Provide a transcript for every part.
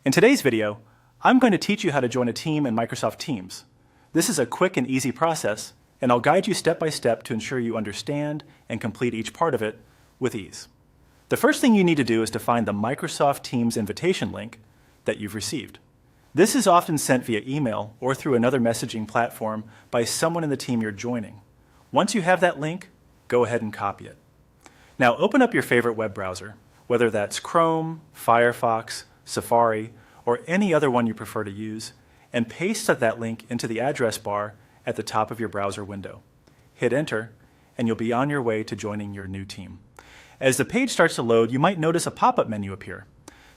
In today's video, I'm going to teach you how to join a team in Microsoft Teams. This is a quick and easy process, and I'll guide you step by step to ensure you understand and complete each part of it with ease. The first thing you need to do is to find the Microsoft Teams invitation link that you've received. This is often sent via email or through another messaging platform by someone in the team you're joining. Once you have that link, go ahead and copy it. Now open up your favorite web browser, whether that's Chrome, Firefox, Safari, or any other one you prefer to use, and paste that link into the address bar at the top of your browser window. Hit enter, and you'll be on your way to joining your new team. As the page starts to load, you might notice a pop-up menu appear.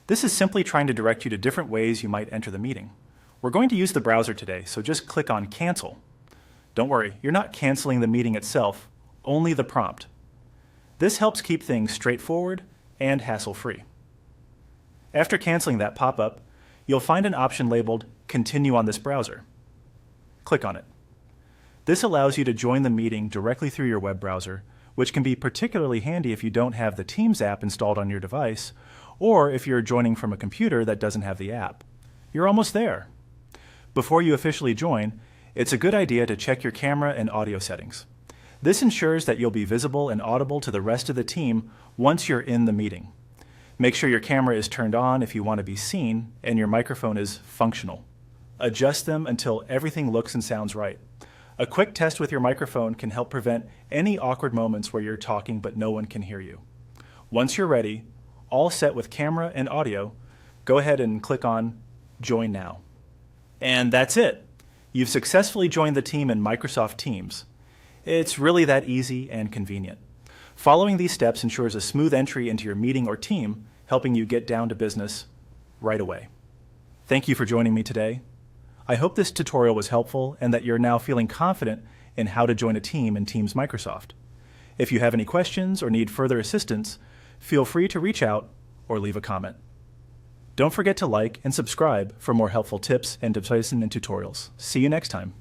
This is simply trying to direct you to different ways you might enter the meeting. We're going to use the browser today, so just click on Cancel. Don't worry, you're not canceling the meeting itself, only the prompt. This helps keep things straightforward and hassle-free. After canceling that pop-up, you'll find an option labeled Continue on this browser. Click on it. This allows you to join the meeting directly through your web browser, which can be particularly handy if you don't have the Teams app installed on your device, or if you're joining from a computer that doesn't have the app. You're almost there. Before you officially join, it's a good idea to check your camera and audio settings. This ensures that you'll be visible and audible to the rest of the team once you're in the meeting. Make sure your camera is turned on if you want to be seen and your microphone is functional. Adjust them until everything looks and sounds right. A quick test with your microphone can help prevent any awkward moments where you're talking but no one can hear you. Once you're ready, all set with camera and audio, go ahead and click on Join Now. And that's it. You've successfully joined the team in Microsoft Teams. It's really that easy and convenient. Following these steps ensures a smooth entry into your meeting or team, helping you get down to business right away. Thank you for joining me today. I hope this tutorial was helpful and that you're now feeling confident in how to join a team in Teams Microsoft. If you have any questions or need further assistance, feel free to reach out or leave a comment. Don't forget to like and subscribe for more helpful tips and advice and tutorials. See you next time.